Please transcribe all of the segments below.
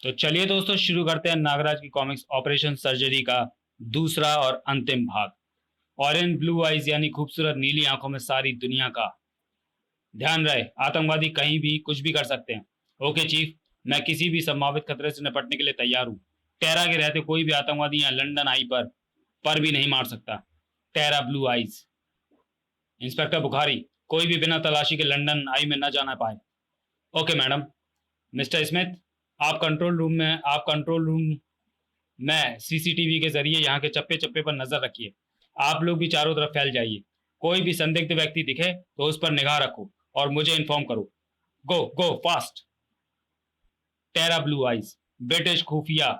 तो चलिए दोस्तों शुरू करते हैं नागराज की कॉमिक्स ऑपरेशन सर्जरी का दूसरा और अंतिम भाग। ऑरेंज ब्लू आइज यानी खूबसूरत नीली आंखों में सारी दुनिया का ध्यान रहे। आतंकवादी कहीं भी कुछ भी कर सकते हैं। ओके चीफ, मैं किसी भी संभावित खतरे से निपटने के लिए तैयार हूँ। टेरा के रहते कोई भी आतंकवादी यहाँ लंदन आई पर भी नहीं मार सकता। टेरा ब्लू आइज। इंस्पेक्टर बुखारी, कोई भी बिना तलाशी के लंदन आई में न जाना पाए। Okay madam. मिस्टर स्मिथ, आप कंट्रोल रूम में सीसीटीवी के जरिए यहाँ के चप्पे चप्पे पर नजर रखिए। आप लोग भी चारों तरफ फैल जाइए। कोई भी संदिग्ध व्यक्ति दिखे तो उस पर निगाह रखो और मुझे इन्फॉर्म करो। गो गो फास्ट। टेरा ब्लू आइज, ब्रिटिश खुफिया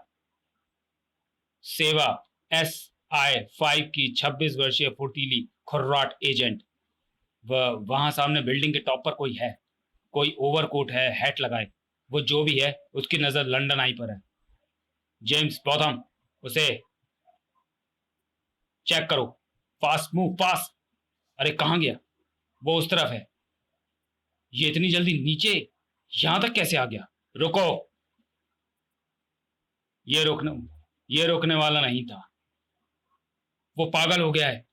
सेवा SI-5 की 26 वर्षीय फुर्तीली खुर्राट एजेंट। वह वहां सामने बिल्डिंग के टॉप पर कोई है। कोई ओवरकोट है, हैट लगाए। वो जो भी है उसकी नजर लंदन आई पर है। जेम्स बॉथम, उसे चेक करो। Fast move fast. अरे कहाँ गया? वो उस तरफ है। ये इतनी जल्दी नीचे यहां तक कैसे आ गया? रुको। ये रोकने ये रोकने वाला नहीं था। वो पागल हो गया है।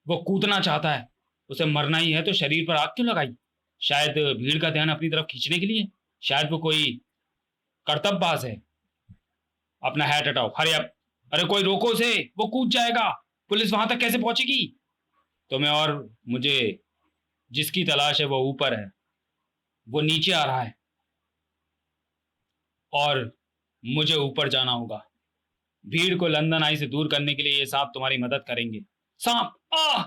वो कूदना चाहता है। उसे मरना ही है तो शरीर पर आग क्यों लगाई? शायद भीड़ का ध्यान अपनी तरफ खींचने के लिए। शायद वो कोई कर्तव्यबाज है। अपना हैट हटाओ, हरी अप। अरे कोई रोको उसे, वो कूद जाएगा। पुलिस वहां तक कैसे पहुंचेगी? तुम्हें और मुझे जिसकी तलाश है वो ऊपर है। वो नीचे आ रहा है और मुझे ऊपर जाना होगा। भीड़ को लंदन आई से दूर करने के लिए ये सांप तुम्हारी मदद करेंगे। सांप आ!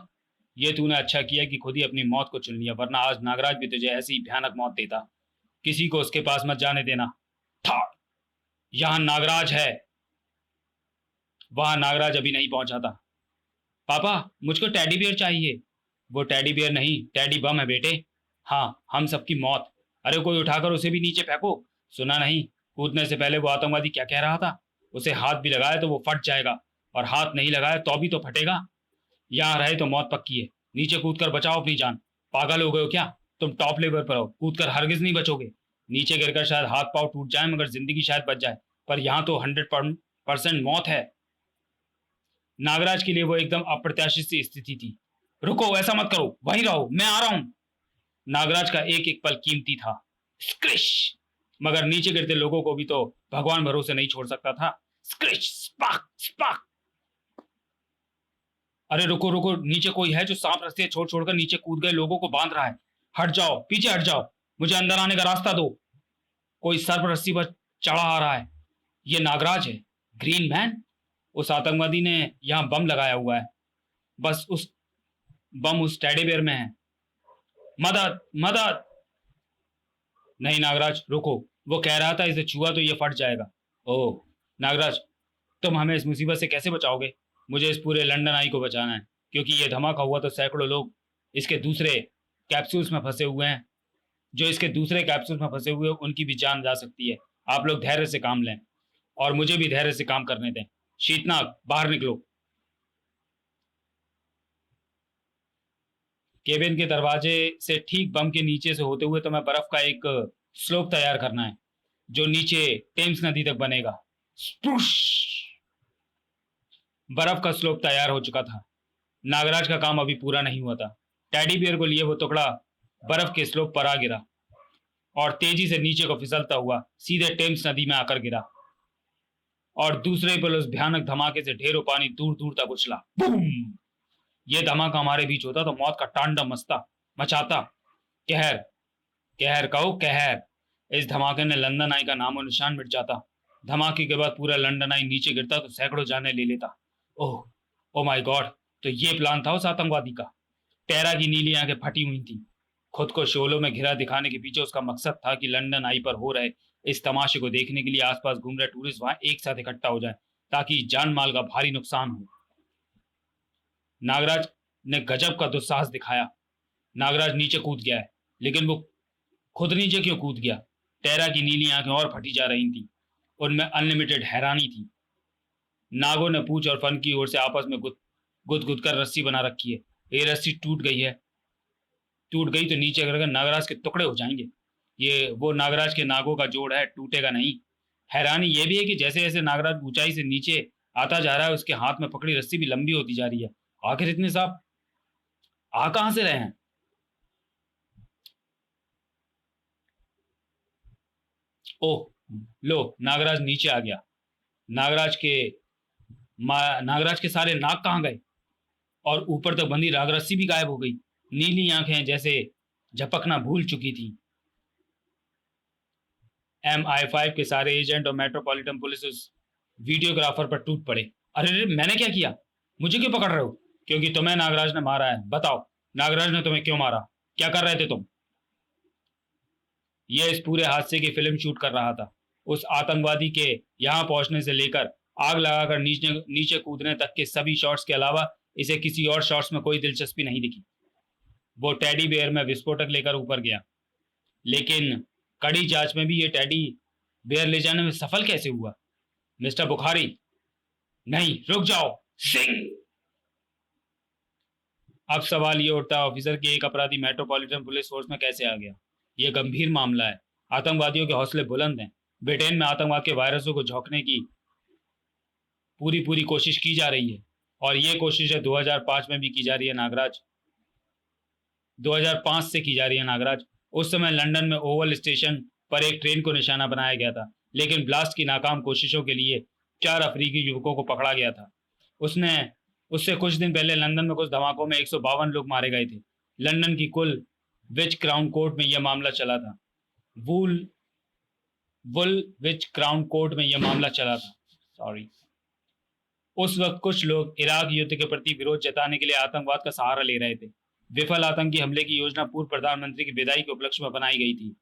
ये तूने अच्छा किया कि खुद ही अपनी मौत को चुन लिया, वरना आज नागराज भी तुझे ऐसी भयानक मौत देता। किसी को उसके पास मत जाने देना। था यहां नागराज है। वहां नागराज अभी नहीं पहुंचा था। पापा, मुझको टेडी बियर चाहिए। वो टेडी बियर नहीं, टेडी बम है बेटे। हाँ, हम सबकी मौत। अरे कोई उठाकर उसे भी नीचे फेंको। सुना नहीं? कूदने से पहले वो आतंकवादी क्या कह रहा था? उसे हाथ भी लगाए तो वो फट जाएगा, और हाथ नहीं लगाए तो भी तो फटेगा। यहाँ रहे तो मौत पक्की है। नीचे कूदकर बचाओ अपनी जान। पागल हो गए हो क्या? तुम टॉप लेवल पर हो, कूदकर हरगिज नहीं बचोगे। नीचे गिरकर शायद हाथ पांव टूट जाए, मगर जिंदगी शायद बच जाए। पर यहाँ तो 100% मौत है। नागराज के लिए वो एकदम अप्रत्याशित सी स्थिति थी। रुको, ऐसा मत करो, वहीं रहो, मैं आ रहा हूं। नागराज का एक एक पल कीमती था। स्क्रिश! मगर नीचे गिरते लोगों को भी तो भगवान भरोसे नहीं छोड़ सकता था। स्क्रिश! स्पाक स्पाक! अरे रुको रुको, नीचे कोई है जो सांप रस्ते छोड़ छोड़कर नीचे कूद गए लोगों को बांध रहा है। हट जाओ, पीछे हट जाओ। मुझे अंदर आने का रास्ता दो। कोई सर पर रस्सी पर चढ़ा आ रहा है। ये नागराज है। Green man. उस आतंकवादी ने यहाँ बम लगाया हुआ है। बस उस बम उस टेडी बेयर में है। मदद मदद! नहीं नागराज, रुको। वो कह रहा था इसे छुआ तो ये फट जाएगा। ओह नागराज, तुम हमें इस मुसीबत से कैसे बचाओगे? मुझे इस पूरे लंदन आई को बचाना है, क्योंकि ये धमाका हुआ तो सैकड़ों लोग इसके दूसरे कैप्सूल्स में फंसे हुए हैं। जो इसके दूसरे कैप्सूल्स में फंसे हुए हैं, उनकी भी जान जा सकती है। आप लोग धैर्य से काम लें और मुझे भी धैर्य से काम करने दें। शीतनाग, बाहर निकलो। केबिन के दरवाजे से ठीक बम के नीचे से होते हुए तुम्हें बर्फ का एक स्लोप तैयार करना है, जो नीचे टेम्स नदी तक बनेगा। स्प्रूश! बर्फ का स्लोप तैयार हो चुका था। नागराज का काम अभी पूरा नहीं हुआ था। टेडी बियर को लिए वो टुकड़ा बर्फ के स्लोप पर आ गिरा और तेजी से नीचे को फिसलता हुआ सीधे टेम्स नदी में आकर गिरा। और दूसरे पल उस भयानक धमाके से ढेरों पानी दूर दूर तक उछला। बूम! ये धमाका हमारे बीच होता तो मौत का तांडव मचाता। कहर, कहर कहो कहर। इस धमाके ने लंदन आई का नामो निशान मिट जाता। धमाके के बाद पूरा लंदन आई नीचे गिरता तो सैकड़ों जाने ले लेता। ओह, ओ माय गॉड! तो ये प्लान था उस आतंकवादी का। टेरा की नीली आंखें फटी हुई थी। खुद को शोलों में घिरा दिखाने के पीछे उसका मकसद था कि लंदन आई पर हो रहे इस तमाशे को देखने के लिए आसपास घूम रहे टूरिस्ट वहां एक साथ इकट्ठा हो जाए, ताकि जान माल का भारी नुकसान हो। नागराज ने गजब का दुस्साहस दिखाया। नागराज नीचे कूद गया है, लेकिन वो खुद नीचे क्यों कूद गया? टेरा की नीली आंखें और फटी जा रही थी। उनमें अनलिमिटेड हैरानी थी। नागों ने पूंछ और फन की ओर से आपस में गुद गुद गुद कर रस्सी बना रखी है। ये रस्सी टूट गई है। टूट गई तो नीचे गिरकर नागराज के टुकड़े हो जाएंगे। ये वो नागराज के नागों का जोड़ है, टूटेगा नहीं। हैरानी यह भी है कि जैसे जैसे नागराज ऊंचाई से नीचे आता जा रहा है, उसके हाथ में पकड़ी रस्सी भी लंबी होती जा रही है। आखिर इतने सांप आ कहां से रहे हैं? ओह, लो, नागराज नीचे आ गया। नागराज के नागराज के सारे नाक कहाँ गए? और ऊपर तक बंधी राग रस्सी भी गायब हो गई। नीली आंखें जैसे झपकना भूल चुकी थी। MI5 के सारे एजेंट और मेट्रोपॉलिटन पुलिस उस वीडियोग्राफर पर टूट पड़े। अरे रे, मैंने क्या किया? मुझे क्यों पकड़ रहे हो? क्योंकि तुम्हें नागराज ने मारा है। बताओ, नागराज ने तुम्हें क्यों मारा? क्या कर रहे थे तुम? यह इस पूरे हादसे की फिल्म शूट कर रहा था। उस आतंकवादी के यहां पहुंचने से लेकर आग लगाकर नीचे नीचे कूदने तक के सभी शॉट्स के अलावा इसे किसी और शॉट्स में कोई दिलचस्पी नहीं दिखी। वो टेडी बेयर में विस्फोटक लेकर ऊपर गया, लेकिन कड़ी जांच में भी ये टेडी बेयर ले जाने में सफल कैसे हुआ? मिस्टर बुखारी, नहीं, रुक जाओ। सिंह! अब सवाल ये उठता है, ऑफिसर की एक अपराधी मेट्रोपॉलिटन पुलिस फोर्स में कैसे आ गया? यह गंभीर मामला है। आतंकवादियों के हौसले बुलंद हैं। ब्रिटेन में आतंकवाद के वायरसों को झोंकने की पूरी पूरी कोशिश की जा रही है, और ये कोशिशें 2005 में भी की जा रही है नागराज। 2005 से की जा रही है नागराज। उस समय लंदन में ओवल स्टेशन पर एक ट्रेन को निशाना बनाया गया था, लेकिन ब्लास्ट की नाकाम कोशिशों के लिए 4 अफ्रीकी युवकों को पकड़ा गया था। उसने उससे कुछ दिन पहले लंदन में कुछ धमाकों में 152 लोग मारे गए थे। लंदन की कुल विच क्राउन कोर्ट में यह मामला चला था। वुल वुल विच क्राउन कोर्ट में यह मामला चला था। सॉरी। उस वक्त कुछ लोग इराक युद्ध के प्रति विरोध जताने के लिए आतंकवाद का सहारा ले रहे थे। विफल आतंकी हमले की योजना पूर्व प्रधानमंत्री की विदाई के उपलक्ष्य में बनाई गई थी।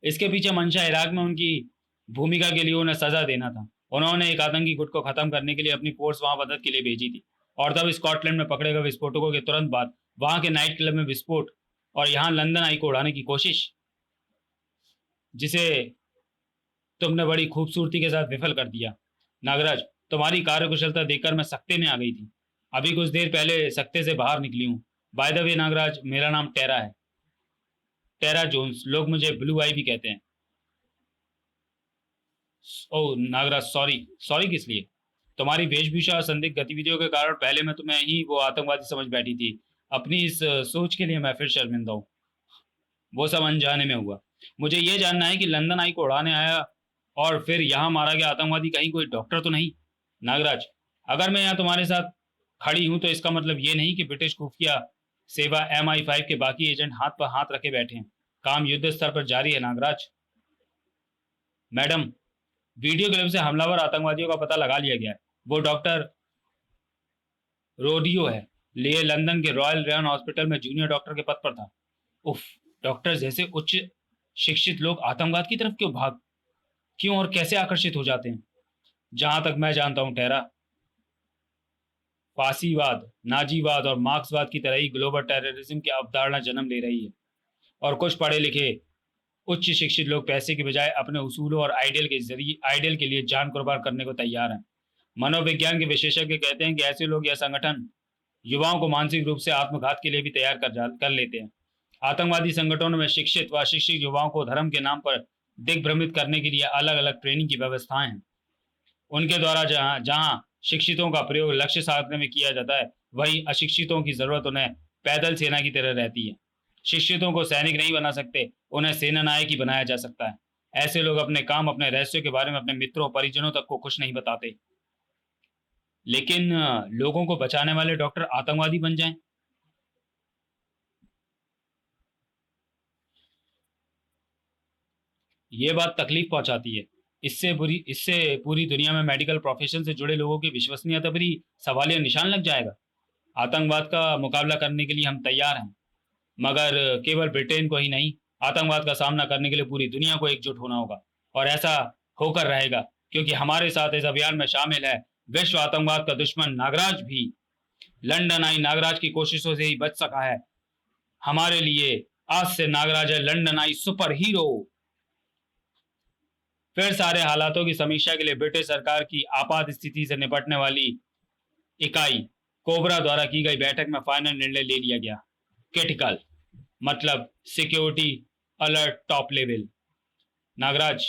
इसके पीछे मंशा इराक में उनकी भूमिका के लिए उन्हें सजा देना था। उन्होंने एक आतंकी गुट को खत्म करने के लिए अपनी फोर्स वहां मदद के लिए भेजी थी, और तब स्कॉटलैंड में पकड़े गए विस्फोटकों के तुरंत बाद वहां के नाइट क्लब में विस्फोट, और यहाँ लंदन आई को उड़ाने की कोशिश, जिसे तुमने बड़ी खूबसूरती के साथ विफल कर दिया। नागराज, तुम्हारी कार्यकुशलता देखकर मैं सकते में आ गई थी। अभी कुछ देर पहले सकते से बाहर निकली हूँ। बाय द वे नागराज, मेरा नाम टेरा है। टेरा जोन्स। लोग मुझे ब्लू आई भी कहते हैं। ओह नागराज, सॉरी। सॉरी किस लिए? तुम्हारी वेशभूषा और संदिग्ध गतिविधियों के कारण पहले मैं तुम्हें ही वो आतंकवादी समझ बैठी थी। अपनी इस सोच के लिए मैं फिर शर्मिंदा हूँ। वो सब अनजाने में हुआ। मुझे ये जानना है कि लंदन आई को उड़ाने आया और फिर यहाँ मारा गया आतंकवादी कहीं कोई डॉक्टर तो नहीं? नागराज, अगर मैं यहाँ तुम्हारे साथ खड़ी हूँ तो इसका मतलब ये नहीं कि ब्रिटिश खुफिया सेवा MI5 के बाकी एजेंट हाथ पर हाथ रखे बैठे हैं। काम युद्ध स्तर पर जारी है नागराज। मैडम, वीडियो क्लिप से हमलावर आतंकवादियों का पता लगा लिया गया है। वो डॉक्टर रोडियो है। लिए लंदन के रॉयल रेन हॉस्पिटल में जूनियर डॉक्टर के पद पर था। उफ, डॉक्टर जैसे उच्च शिक्षित लोग आतंकवाद की तरफ क्यों और कैसे आकर्षित हो जाते हैं? जहां तक मैं जानता हूं ठहरा, फासीवाद, नाजीवाद और मार्क्सवाद की तरह ही ग्लोबल टेररिज्म की अवधारणा जन्म ले रही है, और कुछ पढ़े लिखे उच्च शिक्षित लोग पैसे के बजाय अपने उसूलों और आइडियल के लिए जान कुर्बान करने को तैयार हैं। मनोविज्ञान के विशेषज्ञ कहते हैं कि ऐसे लोग या संगठन युवाओं को मानसिक रूप से आत्मघात के लिए भी तैयार कर लेते हैं। आतंकवादी संगठनों में शिक्षित व अशिक्षित युवाओं को धर्म के नाम पर दिग्भ्रमित करने के लिए अलग अलग ट्रेनिंग की व्यवस्थाएं हैं। उनके द्वारा जहां जहां शिक्षितों का प्रयोग लक्ष्य साधने में किया जाता है, वहीं अशिक्षितों की जरूरत उन्हें पैदल सेना की तरह रहती है। शिक्षितों को सैनिक नहीं बना सकते, उन्हें सेना नायक ही बनाया जा सकता है। ऐसे लोग अपने काम, अपने रहस्यों के बारे में अपने मित्रों परिजनों तक को कुछ नहीं बताते। लेकिन लोगों को बचाने वाले डॉक्टर आतंकवादी बन जाएं? ये बात तकलीफ पहुंचाती है। इससे पूरी दुनिया में मेडिकल प्रोफेशन से जुड़े लोगों की विश्वसनीयता पर ही सवालिया निशान लग जाएगा। आतंकवाद का मुकाबला करने के लिए हम तैयार हैं, मगर केवल ब्रिटेन को ही नहीं, आतंकवाद का सामना करने के लिए पूरी दुनिया को एकजुट होना होगा। और ऐसा होकर रहेगा, क्योंकि हमारे साथ इस अभियान में शामिल है विश्व आतंकवाद का दुश्मन नागराज भी। लंदन आई नागराज की कोशिशों से ही बच सका है। हमारे लिए आज से नागराज है लंदन आई सुपर हीरो। फिर सारे हालातों की समीक्षा के लिए ब्रिटिश सरकार की आपात स्थिति से निपटने वाली इकाई कोबरा द्वारा की गई बैठक में फाइनल निर्णय ले लिया गया। क्रिटिकल मतलब security alert top level. Nagraj,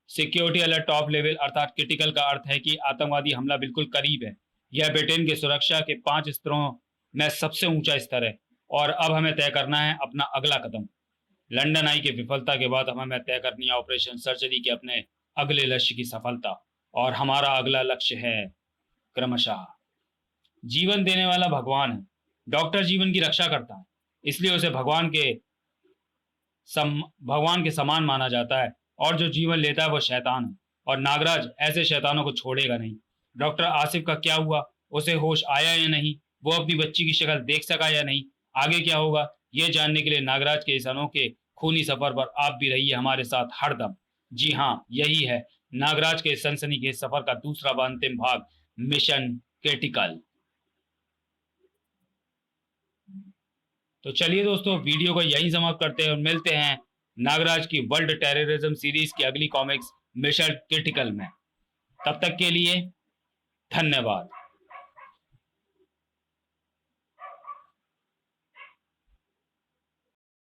security alert top level अर्थात क्रिटिकल का अर्थ है कि आतंकवादी हमला बिल्कुल करीब है। यह ब्रिटेन की सुरक्षा के 5 स्तरों में सबसे ऊंचा स्तर है और अब हमें तय करना है अपना अगला कदम। लंदन आई की विफलता के बाद हमें तय करनी है ऑपरेशन सर्जरी के अपने अगले लक्ष्य की सफलता, और हमारा अगला लक्ष्य है क्रमशः जीवन देने वाला भगवान है। डॉक्टर जीवन की रक्षा करता है, इसलिए उसे भगवान के समान माना जाता है, और जो जीवन लेता है वो शैतान है, और नागराज ऐसे शैतानों को छोड़ेगा नहीं। डॉक्टर आसिफ का क्या हुआ? उसे होश आया या नहीं? वो अपनी बच्ची की शक्ल देख सका या नहीं? आगे क्या होगा ये जानने के लिए नागराज के इस अनोखे खूनी सफर पर आप भी रहिए हमारे साथ हरदम। जी हाँ, यही है नागराज के सनसनीखेज सफर का दूसरा व अंतिम भाग, मिशन क्रिटिकल। तो चलिए दोस्तों, वीडियो को यहीं समाप्त करते हैं और मिलते हैं नागराज की वर्ल्ड टेररिज्म सीरीज की अगली कॉमिक्स मिशन क्रिटिकल में। तब तक के लिए धन्यवाद।